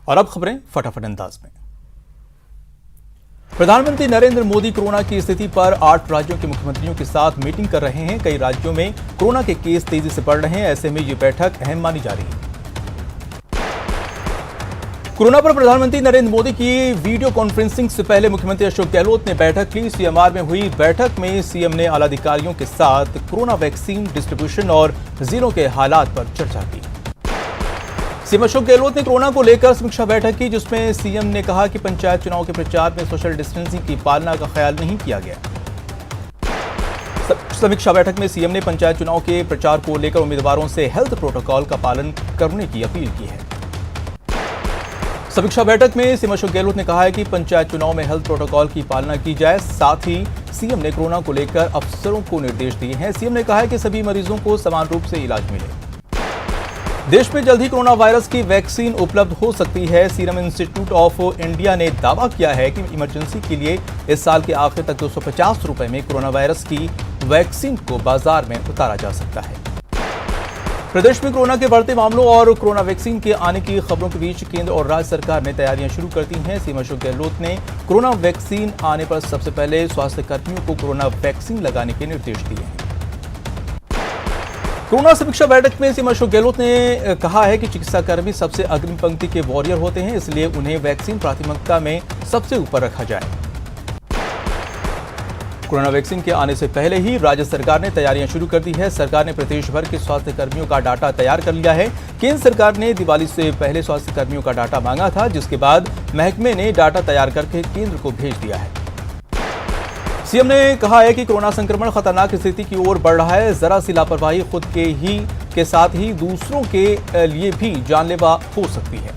और अब खबरें फटाफट अंदाज में। प्रधानमंत्री नरेंद्र मोदी कोरोना की स्थिति पर 8 राज्यों के मुख्यमंत्रियों के साथ मीटिंग कर रहे हैं। कई राज्यों में कोरोना के केस तेजी से बढ़ रहे हैं, ऐसे में ये बैठक अहम मानी जा रही है। कोरोना पर प्रधानमंत्री नरेंद्र मोदी की वीडियो कॉन्फ्रेंसिंग से पहले मुख्यमंत्री अशोक गहलोत ने बैठक ली। सीएमआर में हुई बैठक में सीएम ने आला अधिकारियों के साथ कोरोना वैक्सीन डिस्ट्रीब्यूशन और जिलों के हालात पर चर्चा की। सीएम अशोक गहलोत ने कोरोना को लेकर समीक्षा बैठक की, जिसमें सीएम ने कहा कि पंचायत चुनाव के प्रचार में सोशल डिस्टेंसिंग की पालना का ख्याल नहीं किया गया। समीक्षा बैठक में सीएम ने पंचायत चुनाव के प्रचार को लेकर उम्मीदवारों से हेल्थ प्रोटोकॉल का पालन करने की अपील की है। समीक्षा बैठक में सीएम अशोक गहलोत ने कहा है कि पंचायत चुनाव में हेल्थ प्रोटोकॉल की पालना की जाए। साथ ही सीएम ने कोरोना को लेकर अफसरों को निर्देश दिए हैं। सीएम ने कहा है कि सभी मरीजों को समान रूप से इलाज मिले। देश में जल्द ही कोरोना वायरस की वैक्सीन उपलब्ध हो सकती है। सीरम इंस्टीट्यूट ऑफ इंडिया ने दावा किया है कि इमरजेंसी के लिए इस साल के आखिर तक 250 रुपए में कोरोना वायरस की वैक्सीन को बाजार में उतारा जा सकता है। प्रदेश में कोरोना के बढ़ते मामलों और कोरोना वैक्सीन के आने की खबरों के बीच केंद्र और राज्य सरकार ने तैयारियां शुरू कर दी हैं। सीएम अशोक गहलोत ने कोरोना वैक्सीन आने पर सबसे पहले स्वास्थ्य कर्मियों को कोरोना वैक्सीन लगाने के निर्देश दिए हैं। कोरोना समीक्षा बैठक में सीएम अशोक गहलोत ने कहा है कि चिकित्साकर्मी सबसे अग्रिम पंक्ति के वॉरियर होते हैं, इसलिए उन्हें वैक्सीन प्राथमिकता में सबसे ऊपर रखा जाए। कोरोना वैक्सीन के आने से पहले ही राज्य सरकार ने तैयारियां शुरू कर दी है। सरकार ने प्रदेश भर के स्वास्थ्य कर्मियों का डाटा तैयार कर लिया है। केंद्र सरकार ने दिवाली से पहले स्वास्थ्य कर्मियों का डाटा मांगा था, जिसके बाद महकमे ने डाटा तैयार करके केंद्र को भेज दिया है। सीएम ने कहा है कि कोरोना संक्रमण खतरनाक स्थिति की ओर बढ़ रहा है। जरा सी लापरवाही खुद के साथ ही दूसरों के लिए भी जानलेवा हो सकती है।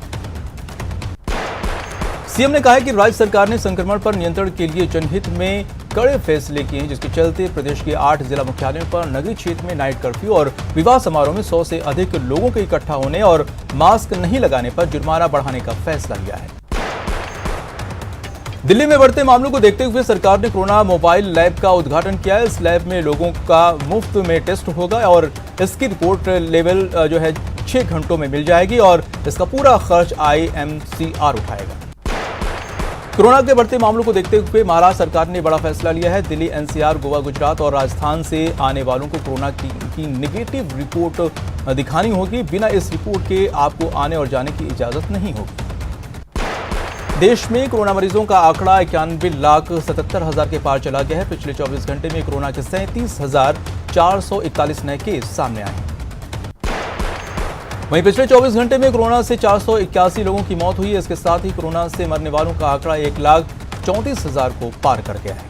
सीएम ने कहा है कि राज्य सरकार ने संक्रमण पर नियंत्रण के लिए जनहित में कड़े फैसले किए हैं, जिसके चलते प्रदेश के 8 जिला मुख्यालयों पर नगरीय क्षेत्र में नाइट कर्फ्यू और विवाह समारोह में 100 से अधिक लोगों के इकट्ठा होने और मास्क नहीं लगाने पर जुर्माना बढ़ाने का फैसला लिया है। दिल्ली में बढ़ते मामलों को देखते हुए सरकार ने कोरोना मोबाइल लैब का उद्घाटन किया है। इस लैब में लोगों का मुफ्त में टेस्ट होगा और इसकी रिपोर्ट लेवल 6 घंटों में मिल जाएगी और इसका पूरा खर्च IMCR उठाएगा। कोरोना के बढ़ते मामलों को देखते हुए महाराष्ट्र सरकार ने बड़ा फैसला लिया है। दिल्ली, NCR, गोवा, गुजरात और राजस्थान से आने वालों को कोरोना की नेगेटिव रिपोर्ट दिखानी होगी। बिना इस रिपोर्ट के आपको आने और जाने की इजाजत नहीं होगी। देश में कोरोना मरीजों का आंकड़ा 91,77,000 के पार चला गया है। पिछले 24 घंटे में कोरोना के 37,441 नए केस सामने आए हैं। वहीं पिछले 24 घंटे में कोरोना से 481 लोगों की मौत हुई है। इसके साथ ही कोरोना से मरने वालों का आंकड़ा 1,34,000 को पार कर गया है,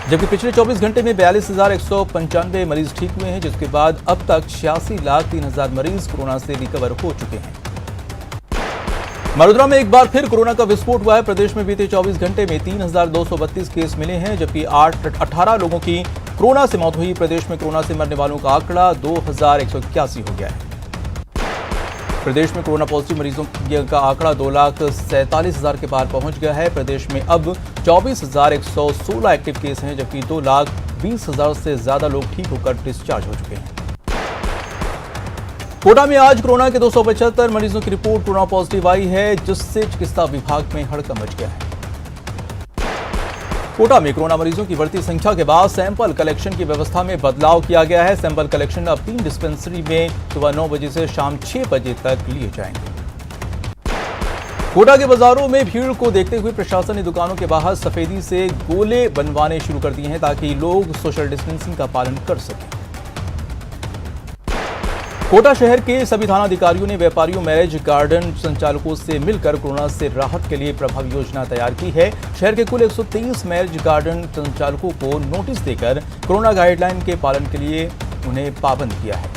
जबकि पिछले 24 घंटे में 42,195 मरीज ठीक हुए हैं, जिसके बाद अब तक 86,03,000 मरीज कोरोना से रिकवर हो चुके हैं। मरोदरा में एक बार फिर कोरोना का विस्फोट हुआ है। प्रदेश में बीते 24 घंटे में 3,232 केस मिले हैं, जबकि 18 लोगों की कोरोना से मौत हुई। प्रदेश में कोरोना से मरने वालों का आंकड़ा 2,181 हो गया है। प्रदेश में कोरोना पॉजिटिव मरीजों का आंकड़ा 2,47,000 के पार पहुंच गया है। प्रदेश में अब 24,116 एक्टिव केस हैं, जबकि 2,20,000 से ज्यादा लोग ठीक होकर डिस्चार्ज हो चुके हैं। कोटा में आज कोरोना के 275 मरीजों की रिपोर्ट कोरोना पॉजिटिव आई है, जिससे चिकित्सा विभाग में हड़कंप मच गया है। कोटा में कोरोना मरीजों की बढ़ती संख्या के बाद सैंपल कलेक्शन की व्यवस्था में बदलाव किया गया है। सैंपल कलेक्शन अब 3 डिस्पेंसरी में सुबह 9 बजे से शाम 6 बजे तक लिए जाएंगे। कोटा के बाजारों में भीड़ को देखते हुए प्रशासन ने दुकानों के बाहर सफेदी से गोले बनवाने शुरू कर दिए हैं, ताकि लोग सोशल डिस्टेंसिंग का पालन कर सकें। कोटा शहर के सभी थानाधिकारियों ने व्यापारियों, मैरिज गार्डन संचालकों से मिलकर कोरोना से राहत के लिए प्रभावी योजना तैयार की है। शहर के कुल 123 मैरिज गार्डन संचालकों को नोटिस देकर कोरोना गाइडलाइन के पालन के लिए उन्हें पाबंद किया है।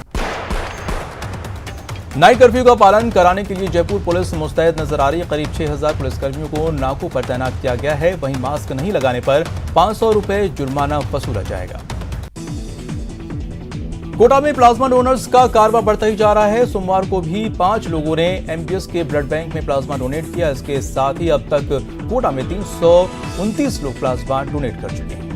नाइट कर्फ्यू का पालन कराने के लिए जयपुर पुलिस मुस्तैद नजर आ रही है। करीब 6,000 पुलिसकर्मियों को नाकों पर तैनात किया गया है। वहीं मास्क नहीं लगाने पर 500 रुपए जुर्माना वसूला जाएगा। कोटा में प्लाज्मा डोनर्स का कारोबार बढ़ता ही जा रहा है। सोमवार को भी 5 लोगों ने MBS के ब्लड बैंक में प्लाज्मा डोनेट किया। इसके साथ ही अब तक कोटा में 329 लोग प्लाज्मा डोनेट कर चुके हैं।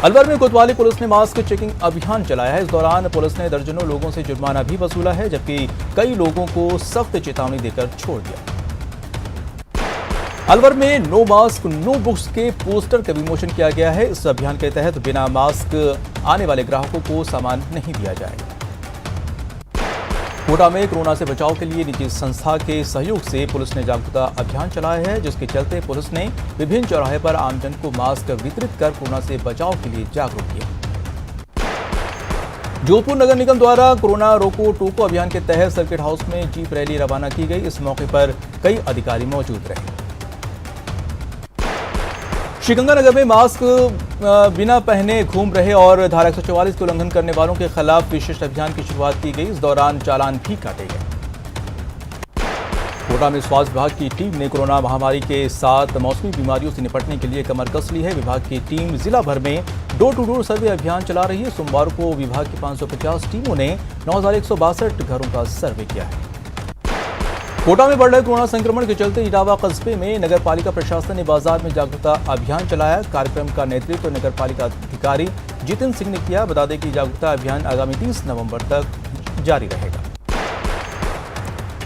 अलवर में कोतवाली पुलिस ने मास्क चेकिंग अभियान चलाया है। इस दौरान पुलिस ने दर्जनों लोगों से जुर्माना भी वसूला है, जबकि कई लोगों को सख्त चेतावनी देकर छोड़ दिया। अलवर में नो मास्क नो बुक्स के पोस्टर का विमोचन किया गया है। इस अभियान के तहत बिना मास्क आने वाले ग्राहकों को सामान नहीं दिया जाएगा। कोटा में कोरोना से बचाव के लिए निजी संस्था के सहयोग से पुलिस ने जागरूकता अभियान चलाया है, जिसके चलते पुलिस ने विभिन्न चौराहे पर आमजन को मास्क वितरित कर कोरोना से बचाव के लिए जागरूक किया। जोधपुर नगर निगम द्वारा कोरोना रोको टोको अभियान के तहत सर्किट हाउस में जीप रैली रवाना की गई। इस मौके पर कई अधिकारी मौजूद रहे। श्रीगंगानगर में मास्क बिना पहने घूम रहे और धारा 144 के उल्लंघन करने वालों के खिलाफ विशेष अभियान की शुरुआत की गई। इस दौरान चालान भी काटे गए। कोटा में स्वास्थ्य विभाग की टीम ने कोरोना महामारी के साथ मौसमी बीमारियों से निपटने के लिए कमर कस ली है। विभाग की टीम जिला भर में डोर टू डोर सर्वे अभियान चला रही है। सोमवार को विभाग की 550 टीमों ने 9162 घरों का सर्वे किया है। कोटा में बढ़ रहे कोरोना संक्रमण के चलते इटावा कस्बे में नगर पालिका प्रशासन ने बाजार में जागरूकता अभियान चलाया। कार्यक्रम का नेतृत्व नगर पालिका अधिकारी जितिन सिंह ने किया। बता दें कि जागरूकता अभियान आगामी 30 नवंबर तक जारी रहेगा।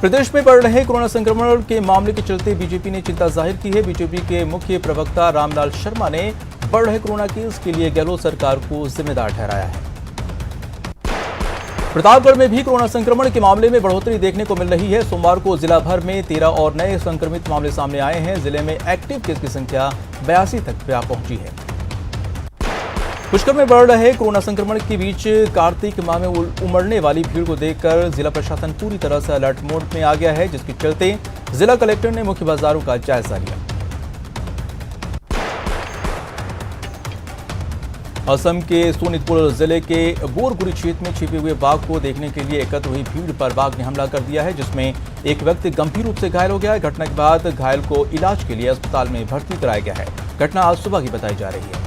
प्रदेश में बढ़ रहे कोरोना संक्रमण के मामले के चलते बीजेपी ने चिंता जाहिर की है। बीजेपी के मुख्य प्रवक्ता रामलाल शर्मा ने बढ़ रहे कोरोना केस के लिए गहलोत सरकार को जिम्मेदार ठहराया है। प्रतापगढ़ में भी कोरोना संक्रमण के मामले में बढ़ोतरी देखने को मिल रही है। सोमवार को जिला भर में 13 और नए संक्रमित मामले सामने आए हैं। जिले में एक्टिव केस की संख्या 82 तक पहुंची है। पुष्कर में बढ़ रहे कोरोना संक्रमण के बीच कार्तिक माह में उमड़ने वाली भीड़ को देखकर जिला प्रशासन पूरी तरह से अलर्ट मोड में आ गया है, जिसके चलते जिला कलेक्टर ने मुख्य बाजारों का जायजा लिया। असम के सोनितपुर जिले के बोरगुरी क्षेत्र में छिपे हुए बाघ को देखने के लिए एकत्र हुई भीड़ पर बाघ ने हमला कर दिया है, जिसमें एक व्यक्ति गंभीर रूप से घायल हो गया है। घटना के बाद घायल को इलाज के लिए अस्पताल में भर्ती कराया गया है। घटना आज सुबह की बताई जा रही है।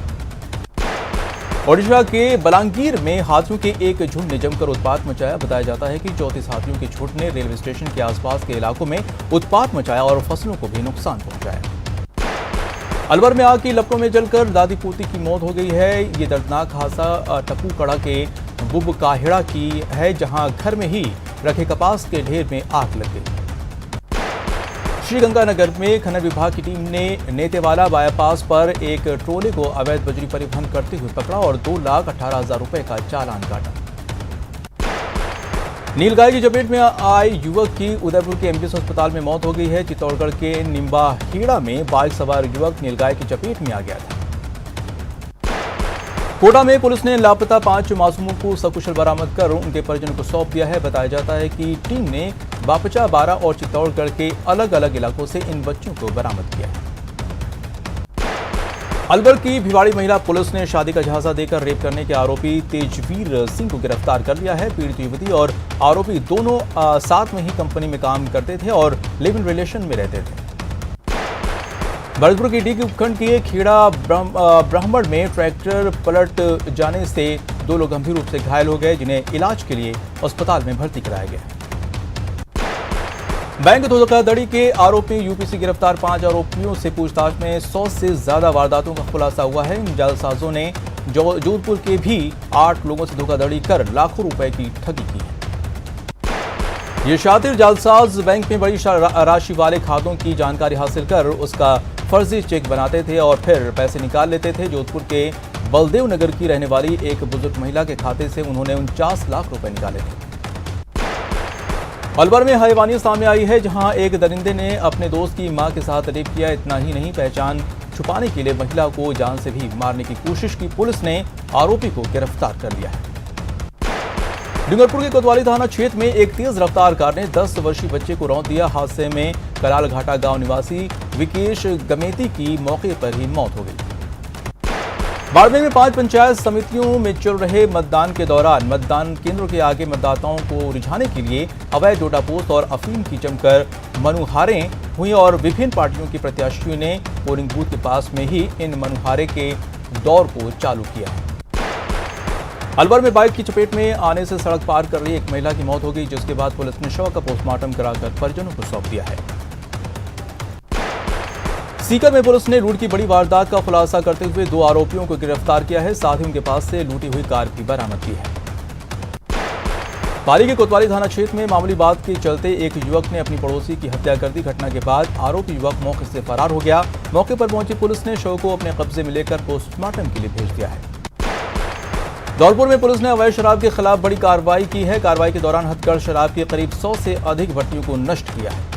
ओडिशा के बलांगीर में हाथियों के एक झुंड ने जमकर उत्पात मचाया। बताया जाता है कि 34 हाथियों के झुंड ने रेलवे स्टेशन के आसपास के इलाकों में उत्पात मचाया और फसलों को भी नुकसान पहुंचाया। अलवर में आग की लपटों में जलकर दादी पोती की मौत हो गई है। ये दर्दनाक हादसा टपूकड़ा के बुबकाहेड़ा की है, जहां घर में ही रखे कपास के ढेर में आग लग गई। श्रीगंगानगर में खनन विभाग की टीम ने नेतेवाला बाईपास पर एक ट्रोले को अवैध बजरी परिवहन करते हुए पकड़ा और 2,18,000 रुपए का चालान काटा। नीलगाय की चपेट में आए युवक की उदयपुर के एमबीएस अस्पताल में मौत हो गई है। चित्तौड़गढ़ के निम्बाहेड़ा में बाइक सवार युवक नीलगाय की चपेट में आ गया था। कोटा में पुलिस ने लापता 5 मासूमों को सकुशल बरामद कर उनके परिजनों को सौंप दिया है। बताया जाता है कि टीम ने बापचा, बारा और चित्तौड़गढ़ के अलग अलग इलाकों से इन बच्चों को बरामद किया है। अलवर की भिवाड़ी महिला पुलिस ने शादी का झांसा देकर रेप करने के आरोपी तेजवीर सिंह को गिरफ्तार कर लिया है। पीड़ित युवती और आरोपी दोनों साथ में ही कंपनी में काम करते थे और लिव इन रिलेशन में रहते थे। भरतपुर की डी उपखंड के खेड़ा ब्राह्मण में ट्रैक्टर पलट जाने से 2 लोग गंभीर रूप से घायल हो गए, जिन्हें इलाज के लिए अस्पताल में भर्ती कराया गया। बैंक धोखाधड़ी के आरोपी यूपी से गिरफ्तार 5 आरोपियों से पूछताछ में 100 से ज्यादा वारदातों का खुलासा हुआ है। इन जालसाजों ने जोधपुर के भी 8 लोगों से धोखाधड़ी कर लाखों रुपए की ठगी की है। ये शातिर जालसाज बैंक में बड़ी राशि वाले खातों की जानकारी हासिल कर उसका फर्जी चेक बनाते थे और फिर पैसे निकाल लेते थे। जोधपुर के बलदेव नगर की रहने वाली एक बुजुर्ग महिला के खाते से उन्होंने 49 लाख रुपए निकाले थे। अलवर में हैवानियत सामने आई है, जहां एक दरिंदे ने अपने दोस्त की मां के साथ रेप किया। इतना ही नहीं, पहचान छुपाने के लिए महिला को जान से भी मारने की कोशिश की। पुलिस ने आरोपी को गिरफ्तार कर लिया है। डूंगरपुर के कोतवाली थाना क्षेत्र में एक तेज रफ्तार कार ने 10 वर्षीय बच्चे को रौंद दिया। हादसे में कराल घाटा गांव निवासी विकेश गमेती की मौके पर ही मौत हो गई। बाड़मेर में 5 पंचायत समितियों में चल रहे मतदान के दौरान मतदान केंद्रों के आगे मतदाताओं को रिझाने के लिए अवैध डोडा पोस्ट और अफीम की जमकर मनुहारें हुई और विभिन्न पार्टियों के प्रत्याशियों ने पोलिंग बूथ के पास में ही इन मनुहारे के दौर को चालू किया है। अलवर में बाइक की चपेट में आने से सड़क पार कर रही एक महिला की मौत हो गई, जिसके बाद पुलिस ने शव का पोस्टमार्टम कराकर परिजनों को सौंप दिया है। सीकर में पुलिस ने लूट की बड़ी वारदात का खुलासा करते हुए 2 आरोपियों को गिरफ्तार किया है। साथ ही उनके पास से लूटी हुई कार भी बरामद की है। पाली के कोतवाली थाना क्षेत्र में मामूली बात के चलते एक युवक ने अपनी पड़ोसी की हत्या कर दी। घटना के बाद आरोपी युवक मौके से फरार हो गया। मौके पर पहुंची पुलिस ने शव को अपने कब्जे में लेकर पोस्टमार्टम के लिए भेज दिया है। धौलपुर में पुलिस ने अवैध शराब के खिलाफ बड़ी कार्रवाई की है। कार्रवाई के दौरान हथकढ़ शराब के करीब 100 से अधिक भट्टियों को नष्ट किया है।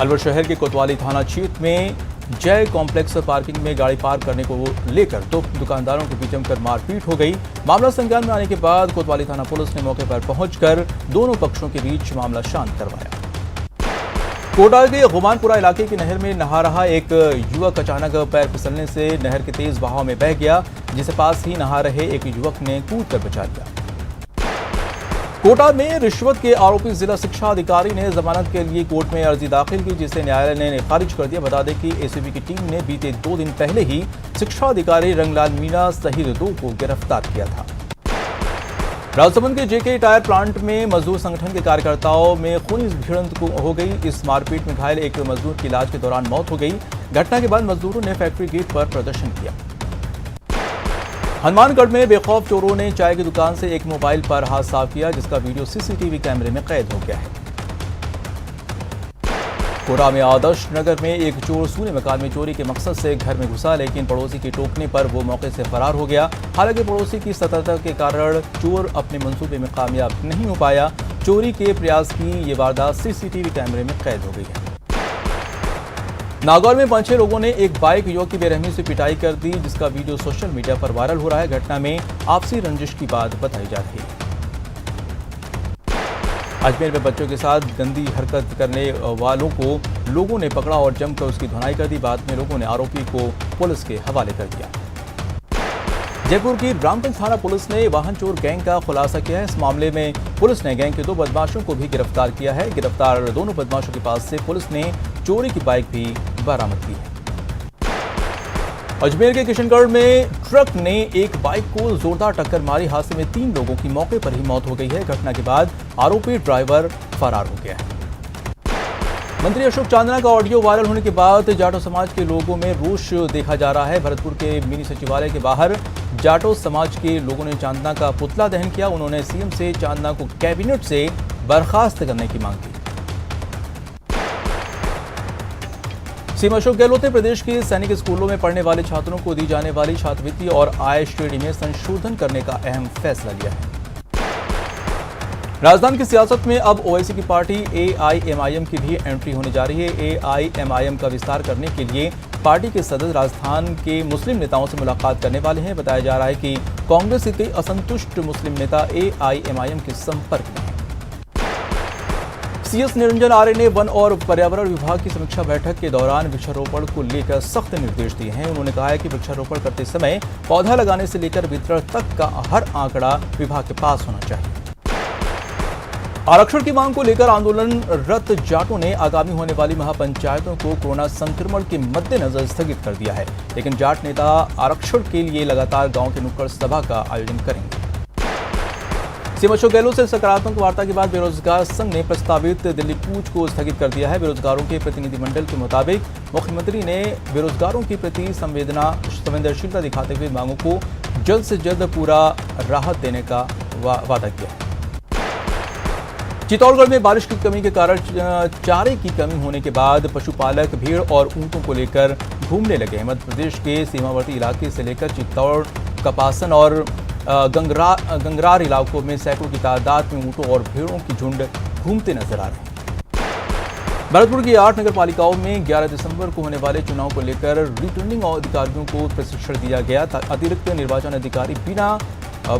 अलवर शहर के कोतवाली थाना क्षेत्र में जय कॉम्प्लेक्स पार्किंग में गाड़ी पार्क करने को लेकर 2 दुकानदारों के बीच जमकर मारपीट हो गई। मामला संज्ञान में आने के बाद कोतवाली थाना पुलिस ने मौके पर पहुंचकर दोनों पक्षों के बीच मामला शांत करवाया। कोटा के गुमानपुरा इलाके की नहर में नहा रहा एक युवक अचानक पैर फिसलने से नहर के तेज बहाव में बह गया, जिसे पास ही नहा रहे एक युवक ने कूदकर बचा लिया। कोटा में रिश्वत के आरोपी जिला शिक्षा अधिकारी ने जमानत के लिए कोर्ट में अर्जी दाखिल की, जिसे न्यायालय ने खारिज कर दिया। बता दें कि एसीबी की टीम ने बीते 2 दिन पहले ही शिक्षा अधिकारी रंगलाल मीणा सहित 2 को गिरफ्तार किया था। राजसमंद के जेके टायर प्लांट में मजदूर संगठन के कार्यकर्ताओं में खूनी भिड़ंत हो गई। इस मारपीट में घायल एक मजदूर की इलाज के दौरान मौत हो गई। घटना के बाद मजदूरों ने फैक्ट्री गेट पर प्रदर्शन किया। हनुमानगढ़ में बेखौफ चोरों ने चाय की दुकान से एक मोबाइल पर हाथ साफ किया, जिसका वीडियो सीसीटीवी कैमरे में कैद हो गया है। कोटा में आदर्श नगर में एक चोर सूने मकान में चोरी के मकसद से घर में घुसा, लेकिन पड़ोसी के टोकने पर वो मौके से फरार हो गया। हालांकि पड़ोसी की सतर्कता के कारण चोर अपने मंसूबे में कामयाब नहीं हो पाया। चोरी के प्रयास की ये वारदात सीसीटीवी कैमरे में कैद हो गई है। नागौर में 5-6 लोगों ने एक बाइक युवक की बेरहमी से पिटाई कर दी, जिसका वीडियो सोशल मीडिया पर वायरल हो रहा है। घटना में आपसी रंजिश की बात बताई जा रही है। अजमेर में बच्चों के साथ गंदी हरकत करने वालों को लोगों ने पकड़ा और जमकर उसकी धुनाई कर दी। बाद में लोगों ने आरोपी को पुलिस के हवाले कर दिया। जयपुर की ब्राह्मणगंज थाना पुलिस ने वाहन चोर गैंग का खुलासा किया है। इस मामले में पुलिस ने गैंग के 2 बदमाशों को भी गिरफ्तार किया है। गिरफ्तार दोनों बदमाशों के पास से पुलिस ने चोरी की बाइक भी बरामद की है। अजमेर के किशनगढ़ में ट्रक ने एक बाइक को जोरदार टक्कर मारी। हादसे में 3 लोगों की मौके पर ही मौत हो गई है। घटना के बाद आरोपी ड्राइवर फरार हो गया है। मंत्री अशोक चांदना का ऑडियो वायरल होने के बाद जाटो समाज के लोगों में रोष देखा जा रहा है। भरतपुर के मिनी सचिवालय के बाहर जाटो समाज के लोगों ने चांदना का पुतला दहन किया। उन्होंने सीएम से चांदना को कैबिनेट से बर्खास्त करने की मांग की। सीएम अशोक गहलोत ने प्रदेश के सैनिक स्कूलों में पढ़ने वाले छात्रों को दी जाने वाली छात्रवृत्ति और आय श्रेणी में संशोधन करने का अहम फैसला लिया है। राजधानी की सियासत में अब ओवैसी की पार्टी एआईएमआईएम की भी एंट्री होने जा रही है। एआईएमआईएम का विस्तार करने के लिए पार्टी के सदस्य राजस्थान के मुस्लिम नेताओं से मुलाकात करने वाले हैं। बताया जा रहा है कि कांग्रेस के कई असंतुष्ट मुस्लिम नेता एआईएमआईएम के संपर्क में हैं। सीएस निरंजन आर्य ने वन और पर्यावरण विभाग की समीक्षा बैठक के दौरान वृक्षारोपण को लेकर सख्त निर्देश दिए हैं। उन्होंने कहा है कि वृक्षारोपण करते समय पौधा लगाने से लेकर वितरण तक का हर आंकड़ा विभाग के पास होना चाहिए। आरक्षण की मांग को लेकर आंदोलनरत जाटों ने आगामी होने वाली महापंचायतों को कोरोना संक्रमण के मद्देनजर स्थगित कर दिया है, लेकिन जाट नेता आरक्षण के लिए लगातार गांव के नुक्कड़ सभा का आयोजन करेंगे। सीएम अशोक गहलोत से सकारात्मक वार्ता के बाद बेरोजगार संघ ने प्रस्तावित दिल्ली कूच को स्थगित कर दिया है। बेरोजगारों के प्रतिनिधिमंडल के मुताबिक मुख्यमंत्री ने बेरोजगारों के प्रति संवेदनशीलता दिखाते हुए मांगों को जल्द से जल्द पूरा राहत देने का वादा किया। चित्तौड़गढ़ में बारिश की कमी के कारण चारे की कमी होने के बाद पशुपालक भीड़ और ऊंटों को लेकर घूमने लगे हैं। मध्य प्रदेश के सीमावर्ती इलाके से लेकर चित्तौड़, कपासन और गंगरार इलाकों में सैकड़ों की तादाद में ऊंटों और भेड़ों की झुंड घूमते नजर आ रहे हैं। भरतपुर की 8 नगर पालिकाओं में 11 दिसंबर को होने वाले चुनाव को लेकर रिटर्निंग अधिकारियों को प्रशिक्षण दिया गया था। अतिरिक्त निर्वाचन अधिकारी बिना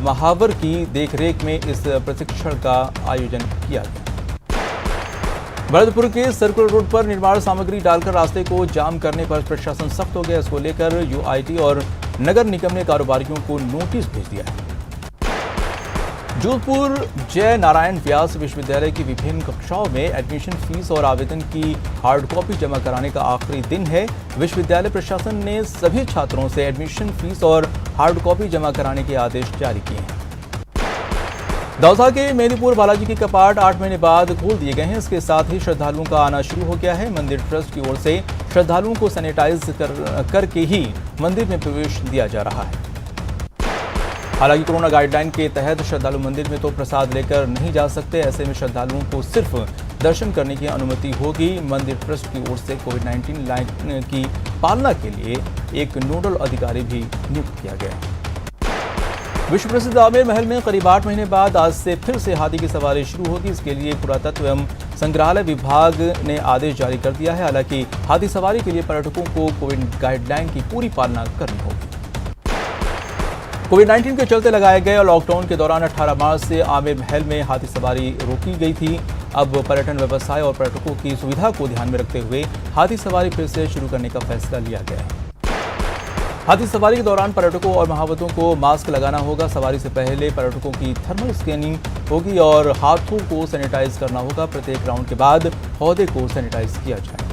महावर की देखरेख में इस प्रशिक्षण का आयोजन किया गया। भरतपुर के सर्कुलर रोड पर निर्माण सामग्री डालकर रास्ते को जाम करने पर प्रशासन सख्त हो गया। इसको लेकर यूआईटी और नगर निगम ने कारोबारियों को नोटिस भेज दिया है। जोधपुर जय नारायण व्यास विश्वविद्यालय की विभिन्न कक्षाओं में एडमिशन फीस और आवेदन की हार्ड कॉपी जमा कराने का आखिरी दिन है। विश्वविद्यालय प्रशासन ने सभी छात्रों से एडमिशन फीस और हार्ड कॉपी जमा कराने के आदेश जारी किए हैं। दौसा के मेहंदीपुर बालाजी के कपाट 8 महीने बाद खोल दिए गए हैं। इसके साथ ही श्रद्धालुओं का आना शुरू हो गया है। मंदिर ट्रस्ट की ओर से श्रद्धालुओं को सैनिटाइज करके ही मंदिर में प्रवेश दिया जा रहा है। हालांकि कोरोना गाइडलाइन के तहत श्रद्धालु मंदिर में तो प्रसाद लेकर नहीं जा सकते। ऐसे में श्रद्धालुओं को सिर्फ दर्शन करने की अनुमति होगी। मंदिर ट्रस्ट की ओर से कोविड-19 लाइन की पालना के लिए एक नोडल अधिकारी भी नियुक्त किया गया है। विश्व प्रसिद्ध आमेर महल में करीब 8 महीने बाद आज से फिर से हाथी की सवारी शुरू होगी। इसके लिए पुरातत्व एवं संग्रहालय विभाग ने आदेश जारी कर दिया है। हालांकि हाथी सवारी के लिए पर्यटकों को कोविड गाइडलाइन की पूरी पालना करनी होगी। कोविड-19 के चलते लगाए गए लॉकडाउन के दौरान 18 मार्च से आमेर महल में हाथी सवारी रोकी गई थी। अब पर्यटन व्यवसाय और पर्यटकों की सुविधा को ध्यान में रखते हुए हाथी सवारी फिर से शुरू करने का फैसला लिया गया है। हाथी सवारी के दौरान पर्यटकों और महावतों को मास्क लगाना होगा। सवारी से पहले पर्यटकों की थर्मल स्कैनिंग होगी और हाथों को सैनिटाइज करना होगा। प्रत्येक राउंड के बाद हौदे को सैनिटाइज किया जाएगा।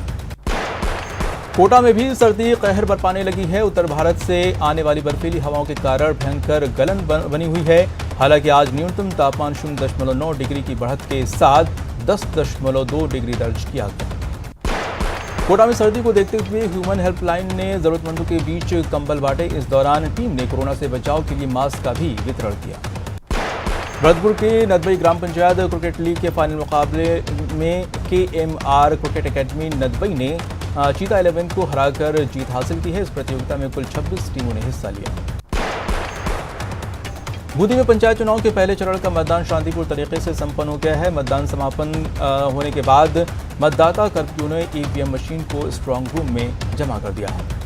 कोटा में भी सर्दी कहर बरपाने लगी है। उत्तर भारत से आने वाली बर्फीली हवाओं के कारण भयंकर गलन बनी हुई है। हालांकि आज न्यूनतम तापमान 0.9 डिग्री की बढ़त के साथ 10.2 डिग्री दर्ज किया गया। कोटा में सर्दी को देखते हुए ह्यूमन हेल्पलाइन ने जरूरतमंदों के बीच कंबल बांटे। इस दौरान टीम ने कोरोना से बचाव के लिए मास्क का भी वितरण किया। भरतपुर के नदबई ग्राम पंचायत क्रिकेट लीग के फाइनल मुकाबले में KMR क्रिकेट एकेडमी नदबई ने चीता 11 को हराकर जीत हासिल की है। इस प्रतियोगिता में कुल 26 टीमों ने हिस्सा लिया। बूंदी में पंचायत चुनाव के पहले चरण का मतदान शांतिपूर्ण तरीके से संपन्न हो गया है। मतदान समापन होने के बाद मतदाता कर्मियों ने EVM मशीन को स्ट्रांग रूम में जमा कर दिया है।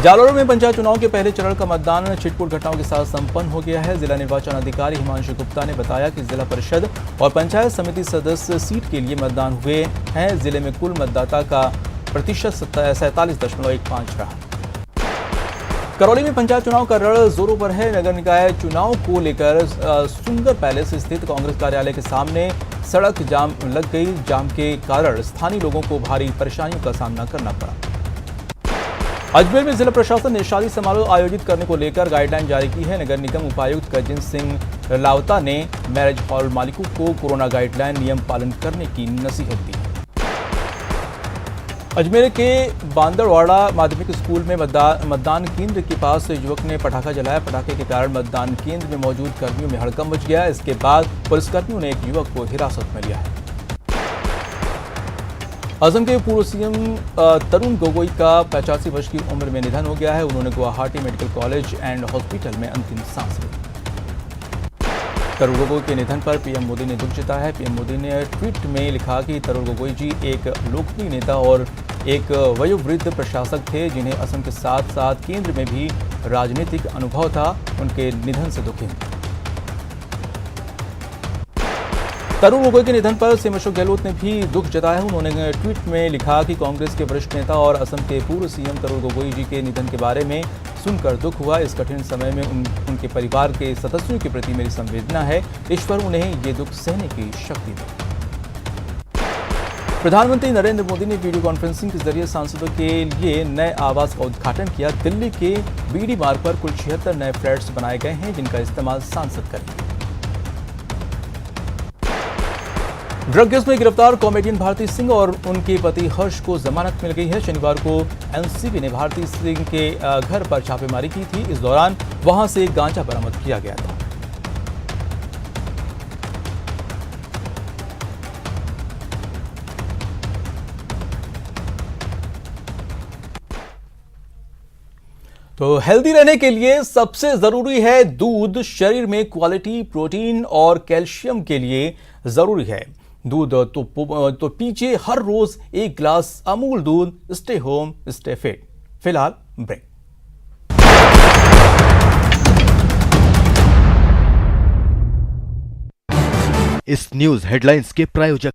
जालौर में पंचायत चुनाव के पहले चरण का मतदान छिटपुट घटनाओं के साथ संपन्न हो गया है। जिला निर्वाचन अधिकारी हिमांशु गुप्ता ने बताया कि जिला परिषद और पंचायत समिति सदस्य सीट के लिए मतदान हुए हैं। जिले में कुल मतदाता का प्रतिशत 47.15 रहा। करौली में पंचायत चुनाव का रण जोरों पर है। नगर निकाय चुनाव को लेकर सुंदर पैलेस स्थित कांग्रेस कार्यालय के सामने सड़क जाम लग गई। जाम के कारण स्थानीय लोगों को भारी परेशानियों का सामना करना पड़ा। अजमेर में जिला प्रशासन ने शादी समारोह आयोजित करने को लेकर गाइडलाइन जारी की है। नगर निगम उपायुक्त गजेंद्र सिंह लावता ने मैरिज हॉल मालिकों को कोरोना गाइडलाइन नियम पालन करने की नसीहत दी। अजमेर के बांदरवाड़ा माध्यमिक स्कूल में मतदान केंद्र के पास युवक ने पटाखा जलाया। पटाखे के कारण मतदान केंद्र में मौजूद कर्मियों में हड़कंप मच गया। इसके बाद पुलिसकर्मियों ने एक युवक को हिरासत में लिया है। असम के पूर्व सीएम तरुण गोगोई का 85 वर्ष की उम्र में निधन हो गया है। उन्होंने Guwahati medical college and hospital में अंतिम सांस ली। तरुण गोगोई के निधन पर पीएम मोदी ने दुख जताया है। पीएम मोदी ने ट्वीट में लिखा कि तरुण गोगोई जी एक लोकप्रिय नेता और एक वयोवृद्ध प्रशासक थे, जिन्हें असम के साथ साथ केंद्र में भी राजनीतिक अनुभव था। उनके निधन से दुखी हूं। तरुण गोगोई के निधन पर सीएम अशोक गहलोत ने भी दुख जताया है। उन्होंने ट्वीट में लिखा कि कांग्रेस के वरिष्ठ नेता और असम के पूर्व सीएम तरुण गोगोई जी के निधन के बारे में सुनकर दुख हुआ। इस कठिन समय में उनके परिवार के सदस्यों के प्रति मेरी संवेदना है। ईश्वर उन्हें ये दुख सहने की शक्ति दे। प्रधानमंत्री नरेंद्र मोदी ने वीडियो कॉन्फ्रेंसिंग के जरिए सांसदों के लिए नए आवास का उद्घाटन किया। दिल्ली के बीडी मार्ग पर कुल 76 नए फ्लैट्स बनाए गए हैं, जिनका इस्तेमाल सांसद करेंगे। ड्रग केस में गिरफ्तार कॉमेडियन भारती सिंह और उनके पति हर्ष को जमानत मिल गई है। शनिवार को एनसीबी ने भारती सिंह के घर पर छापेमारी की थी। इस दौरान वहां से गांजा बरामद किया गया था। तो हेल्दी रहने के लिए सबसे जरूरी है दूध। शरीर में क्वालिटी प्रोटीन और कैल्शियम के लिए जरूरी है दूध। तो पीजिए हर रोज एक ग्लास अमूल दूध। Stay home stay fit. फिलहाल ब्रेक। इस न्यूज हेडलाइंस के प्रायोजक